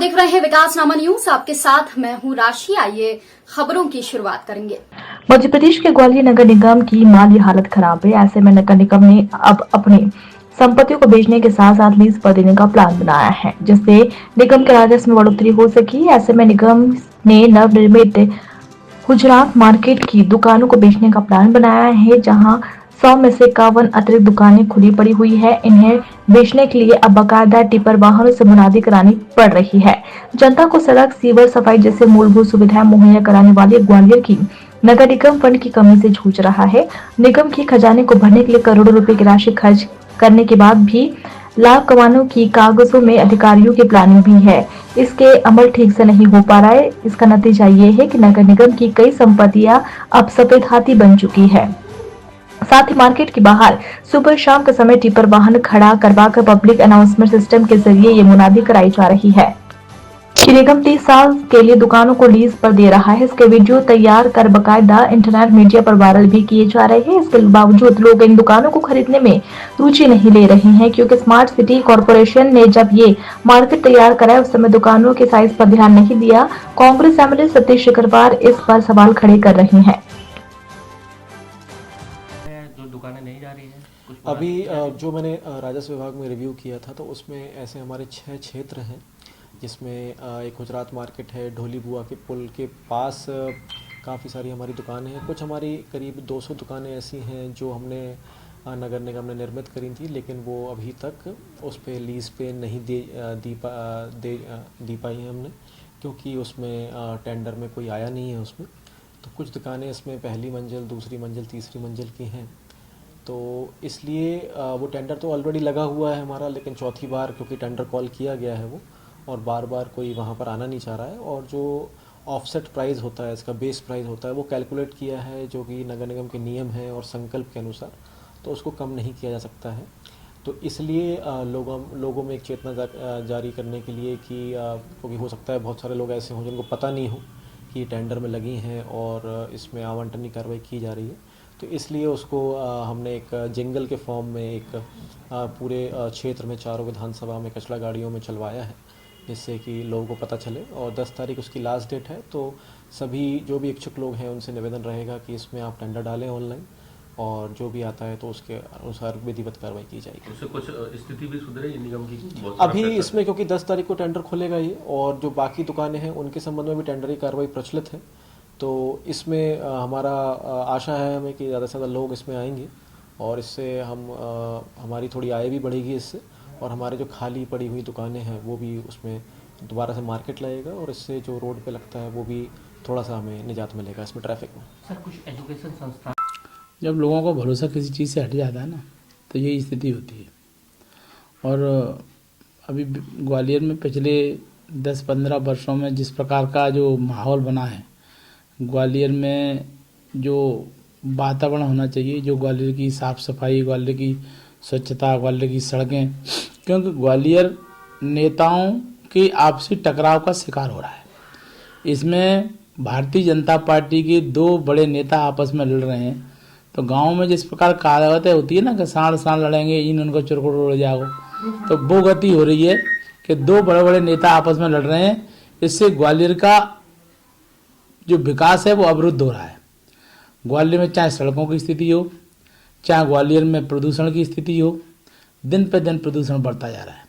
देख रहे हैं विकासनामा न्यूज, आपके साथ मैं हूं राशि। आइए खबरों की शुरुआत करेंगे। मध्य प्रदेश के ग्वालियर नगर निगम की माली हालत खराब है। ऐसे में नगर निगम ने अब अपनी संपत्तियों को बेचने के साथ साथ लीज पर देने का प्लान बनाया है, जिससे निगम के राजस्व में बढ़ोतरी हो सकी। ऐसे में निगम ने नवनिर्मित गुजरात मार्केट की दुकानों को बेचने का प्लान बनाया है, जहां 100 में से 51 अतिरिक्त दुकानें खुली पड़ी हुई है। इन्हें बेचने के लिए अब बाकायदा टिपर वाहनों से मुनादी करानी पड़ रही है। जनता को सड़क, सीवर, सफाई जैसे मूलभूत सुविधाएं मुहैया कराने वाले ग्वालियर की नगर निगम फंड की कमी से जूझ रहा है। निगम के खजाने को भरने के लिए करोड़ों रुपए की राशि खर्च करने के बाद भी लाभ कमाने की कागजों में अधिकारियों की प्लानिंग भी है, इसके अमल ठीक से नहीं हो पा रहा है। इसका नतीजा ये है कि नगर निगम की कई संपत्तियां अब सफेद हाथी बन चुकी है। साथ ही मार्केट के बाहर सुबह शाम के समय टिपर वाहन खड़ा करवाकर पब्लिक अनाउंसमेंट सिस्टम के जरिए ये मुनादी कराई जा रही है कि निगम 30 साल के लिए दुकानों को लीज पर दे रहा है। इसके वीडियो तैयार कर बकायदा इंटरनेट मीडिया पर वायरल भी किए जा रहे हैं। इसके बावजूद लोग इन दुकानों को खरीदने में रुचि नहीं ले रहे हैं, क्योंकि स्मार्ट सिटी कॉरपोरेशन ने जब ये मार्केट तैयार कराया उस समय दुकानों के साइज पर ध्यान नहीं दिया। कांग्रेस एमएलए सतीश सिकरवार इस पर सवाल खड़े कर रहे हैं। जो दुकानें नहीं जा रही है अभी जो मैंने राजस्व विभाग में रिव्यू किया था, तो उसमें ऐसे हमारे 6 क्षेत्र हैं, जिसमें एक गुजरात मार्केट है, ढोली बुआ के पुल के पास काफ़ी सारी हमारी दुकानें हैं। कुछ हमारी करीब 200 दुकानें ऐसी हैं जो हमने नगर निगम ने निर्मित करी थी, लेकिन वो अभी तक उस पे लीज़ पे नहीं दी पाई हैं हमने, क्योंकि उसमें टेंडर में कोई आया नहीं है उसमें। तो कुछ दुकानें इसमें पहली मंजिल, दूसरी मंजिल, तीसरी मंजिल की हैं, तो इसलिए वो टेंडर तो ऑलरेडी लगा हुआ है हमारा, लेकिन चौथी बार क्योंकि टेंडर कॉल किया गया है वो, और बार बार कोई वहाँ पर आना नहीं चाह रहा है। और जो ऑफसेट प्राइस होता है, इसका बेस प्राइस होता है, वो कैलकुलेट किया है जो कि नगर निगम के नियम हैं और संकल्प के अनुसार, तो उसको कम नहीं किया जा सकता है। तो इसलिए लोगों में एक चेतना जारी करने के लिए कि क्योंकि हो सकता है बहुत सारे लोग ऐसे हों जिनको पता नहीं हो कि टेंडर में लगी हैं और इसमें आवंटन की कार्रवाई की जा रही है, तो इसलिए उसको हमने एक जिंगल के फॉर्म में एक पूरे क्षेत्र में चारों विधानसभा में कचरा गाड़ियों में चलवाया है, जिससे कि लोगों को पता चले। और 10 तारीख उसकी लास्ट डेट है, तो सभी जो भी इच्छुक लोग हैं उनसे निवेदन रहेगा कि इसमें आप टेंडर डालें ऑनलाइन, और जो भी आता है तो उसके अनुसार विधिवत कार्रवाई की जाएगी। उससे कुछ स्थिति भी सुधरेगी निगम की अभी इसमें, क्योंकि 10 तारीख को टेंडर खोलेगा ये, और जो बाकी दुकानें हैं उनके संबंध में भी टेंडर की कार्रवाई प्रचलित है, तो इसमें हमारा आशा है हमें कि ज़्यादा से ज़्यादा लोग इसमें आएंगे, और इससे हमारी थोड़ी आय भी बढ़ेगी इससे, और हमारे जो खाली पड़ी हुई दुकानें हैं वो भी उसमें दोबारा से मार्केट लगेगा, और इससे जो रोड पे लगता है वो भी थोड़ा सा हमें निजात मिलेगा इसमें ट्रैफिक में। सर, कुछ एजुकेशन संस्थान, जब लोगों को भरोसा किसी चीज़ से हट जाता है ना, तो यही स्थिति होती है। और अभी ग्वालियर में पिछले 10-15 वर्षों में जिस प्रकार का जो माहौल बना है, ग्वालियर में जो वातावरण होना चाहिए, जो ग्वालियर की साफ़ सफाई, ग्वालियर की स्वच्छता, ग्वालियर की सड़कें, क्योंकि ग्वालियर नेताओं के आपसी टकराव का शिकार हो रहा है। इसमें भारतीय जनता पार्टी के 2 बड़े नेता आपस में लड़ रहे हैं, तो गांव में जिस प्रकार कहावतें होती है ना कि सांड सांड लड़ेंगे, इन उनको चुरकुट उड़ जाओ, तो वो गति हो रही है कि 2 बड़े बड़े नेता आपस में लड़ रहे हैं। इससे ग्वालियर का जो विकास है वो अवरुद्ध हो रहा है। ग्वालियर में चाहे सड़कों की स्थिति हो, चाहे ग्वालियर में प्रदूषण की स्थिति हो, दिन पे दिन प्रदूषण बढ़ता जा रहा है।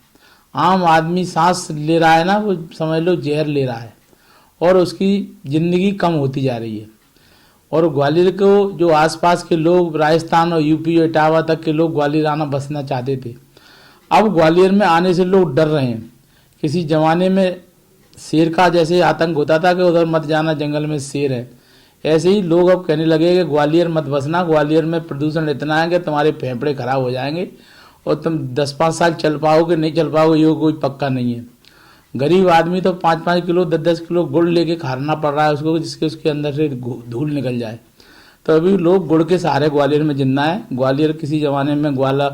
आम आदमी सांस ले रहा है ना, वो समझ लो जहर ले रहा है, और उसकी ज़िंदगी कम होती जा रही है। और ग्वालियर को जो आसपास के लोग, राजस्थान और यूपी, इटावा तक के लोग ग्वालियर आना बसना चाहते थे, अब ग्वालियर में आने से लोग डर रहे हैं। किसी ज़माने में शेर का जैसे आतंक होता था कि उधर मत जाना, जंगल में शेर है, ऐसे ही लोग अब कहने लगे कि ग्वालियर मत बसना, ग्वालियर में प्रदूषण इतना है कि तुम्हारे फेफड़े खराब हो जाएंगे और तुम 10-5 साल चल पाओगे नहीं चल पाओगे, ये कोई पक्का नहीं है। गरीब आदमी तो 5-5 किलो 10-10 किलो गुड़ लेके खाना पड़ रहा है उसको, जिसके उसके अंदर से धूल निकल जाए। तो अभी लोग गुड़ के सहारे ग्वालियर में जिंदा है। ग्वालियर किसी ज़माने में ग्वाला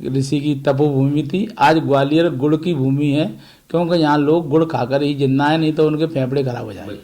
ऋषि की तपोभूमि थी, आज ग्वालियर गुड़ की भूमि है, क्योंकि यहाँ लोग गुड़ खाकर ही जिंदा है, नहीं तो उनके फेफड़े खराब हो जाएंगे।